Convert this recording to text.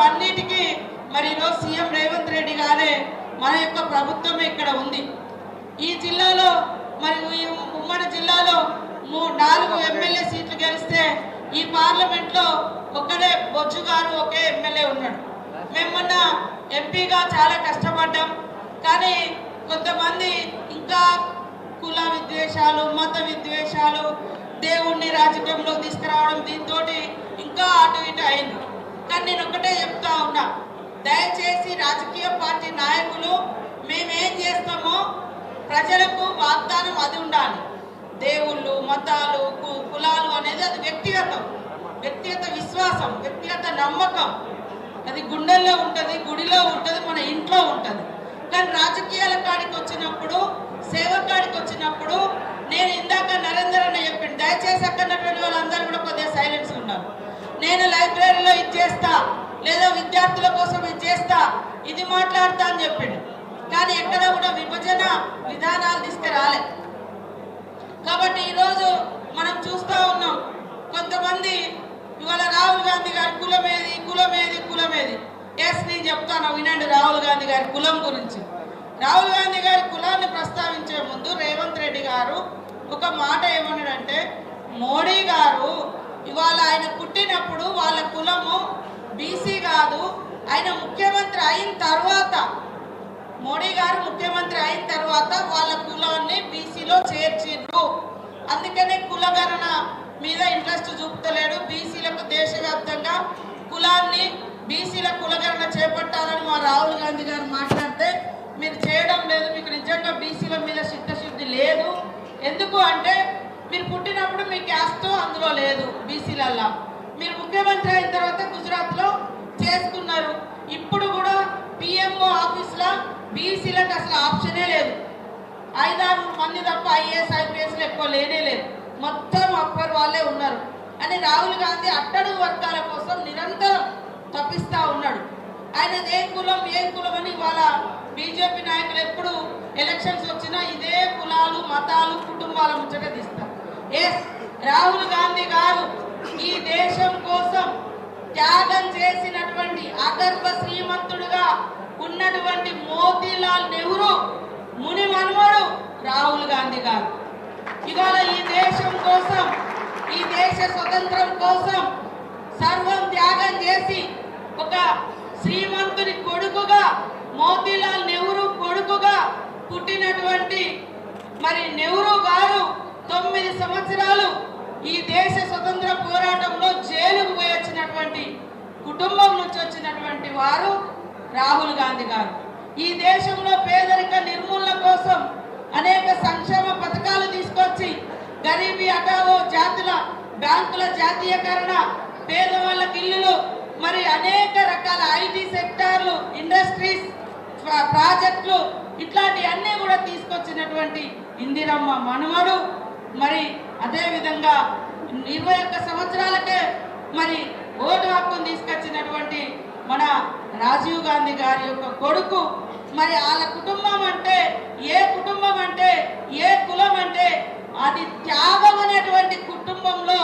అన్నిటికీ మరి ఈరోజు సీఎం రేవంత్ రెడ్డి గారే మన యొక్క ప్రభుత్వమే ఇక్కడ ఉంది. ఈ జిల్లాలో మరి ఈ ఉమ్మడి జిల్లాలో 4 ఎమ్మెల్యే సీట్లు గెలిస్తే ఈ పార్లమెంట్లో ఒక్కడే బొజ్జు గారు ఒకే ఎమ్మెల్యే ఉన్నాడు. మేము మొన్న ఎంపీగా చాలా కష్టపడ్డాం. కానీ కొంతమంది ఇంకా కుల విద్వేషాలు, మత విద్వేషాలు, దేవుణ్ణి రాజకీయంలో తీసుకురావడం, దీంతో ఇంకా అటు ఇటు అయింది. కానీ నేను ఒకటే చెప్తా ఉన్నా, దయచేసి రాజకీయ పార్టీ నాయకులు మేమేం చేస్తామో ప్రజలకు వాగ్దానం అది ఉండాలి. దేవుళ్ళు, మతాలు, కులాలు అనేది అది వ్యక్తిగత విశ్వాసం, వ్యక్తిగత నమ్మకం. అది గుండెల్లో ఉంటుంది, గుడిలో ఉంటుంది, మన ఇంట్లో ఉంటుంది. కానీ రాజకీయాల కాడికి వచ్చినప్పుడు, సేవ కాడికి వచ్చినప్పుడు, నేను ఇందాక నరేందర్ అన్న చెప్పింది, దయచేసి అక్కడటువంటి వాళ్ళందరూ కూడా కొద్దిగా సైలెన్స్ ఉన్నారు. నేను లైబ్రరీలో ఇది చేస్తా, లేదా విద్యార్థుల కోసం ఇది చేస్తా, ఇది మాట్లాడతా అని చెప్పిండు. కానీ ఎక్కడ కూడా విభజన విధానాలు తీసుకురాలే. కాబట్టి ఈరోజు మనం చూస్తూ ఉన్నాం, కొంతమంది ఇవాళ రాహుల్ గాంధీ గారి కులమేది. ఎస్, నేను చెప్తాను, వినండి రాహుల్ గాంధీ గారి కులం గురించి. రాహుల్ గాంధీ గారి కులాన్ని ప్రస్తావించే ముందు రేవంత్ రెడ్డి గారు ఒక మాట ఏమన్నాడంటే, మోడీ గారు ఇవాళ ఆయన పుట్టినప్పుడు వాళ్ళ కులము బీసీ కాదు, ఆయన ముఖ్యమంత్రి అయిన తర్వాత, మోడీ గారు ముఖ్యమంత్రి అయిన తర్వాత వాళ్ళ కులాన్ని బీసీలో చేర్చిండ్రు. అందుకనే కులగణన మీద ఇంట్రెస్ట్ చూపుతలేడు. బీసీలకు దేశవ్యాప్తంగా కులాన్ని, బీసీల కులగణన చేపట్టాలని మా రాహుల్ గాంధీ గారు మాట్లాడితే, మీరు చేయడం లేదు, మీకు నిజంగా బీసీల మీద చిత్తశుద్ధి లేదు. ఎందుకు అంటే, మీరు పుట్టినప్పుడు మీ క్యాస్ట్ అందులో లేదు బీసీలల్లా. మీరు ముఖ్యమంత్రి అయిన తర్వాత గుజరాత్లో చేసుకున్నారు. ఇప్పుడు కూడా పిఎంఓ ఆఫీస్లో బీసీలకు అసలు ఆప్షనే లేదు. 5-6 మంది తప్ప ఐఏఎస్ ఐపీఎస్లు ఎక్కువ లేనే లేదు, మొత్తం అప్పర్ వాళ్ళే ఉన్నారు అని రాహుల్ గాంధీ అట్టడుగు వర్గాల కోసం నిరంతరం తప్పిస్తూ ఉన్నాడు. ఆయన ఏం కులం అని ఇవాళ బీజేపీ నాయకులు ఎప్పుడు ఎలక్షన్స్ వచ్చినా ఇదే కులాలు, మతాలు, కుటుంబాల ముచ్చట తీస్తారు. ఎస్, రాహుల్ గాంధీ గారు ఈ దేశం కోసం త్యాగం చేసినటువంటి అగర్భ శ్రీమంతుడుగా ఉన్నటువంటి మోతీలాల్ నెహ్రూ ముని మనుమడు రాహుల్ గాంధీ గారు. ఇవాళ ఈ దేశం కోసం, ఈ దేశ స్వతంత్రం కోసం సర్వం త్యాగం చేసి ఒక శ్రీమంతుని కొడుకుగా, మోతీలాల్ నెహ్రూ కొడుకుగా పుట్టినటువంటి మరి నెహ్రూ గారు 9 సంవత్సరాలు ఈ దేశ స్వతంత్ర పోరాటంలో జైలుకు పోయి వచ్చినటువంటి కుటుంబం నుంచి వచ్చినటువంటి వారు రాహుల్ గాంధీ గారు. ఈ దేశంలో పేదరిక నిర్మూలన కోసం అనేక సంక్షేమ పథకాలు తీసుకొచ్చి గరీబీ హఠావో, జాతుల బ్యాంకుల జాతీయకరణ, పేదవాళ్ళకి ఇల్లులు, మరి అనేక రకాల ఐటీ సెక్టార్లు, ఇండస్ట్రీస్, ప్రాజెక్టులు, ఇట్లాంటి అన్నీ కూడా తీసుకొచ్చినటువంటి ఇందిరమ్మ మనమడు. మరి అదేవిధంగా 21 సంవత్సరాలకే మరి ఓటు హక్కును తీసుకొచ్చినటువంటి మన రాజీవ్ గాంధీ గారి యొక్క కొడుకు. మరి వాళ్ళ కుటుంబం అంటే ఏ కుటుంబం అంటే, ఏ కులం అంటే, అది త్యాగం అనేటువంటి కుటుంబంలో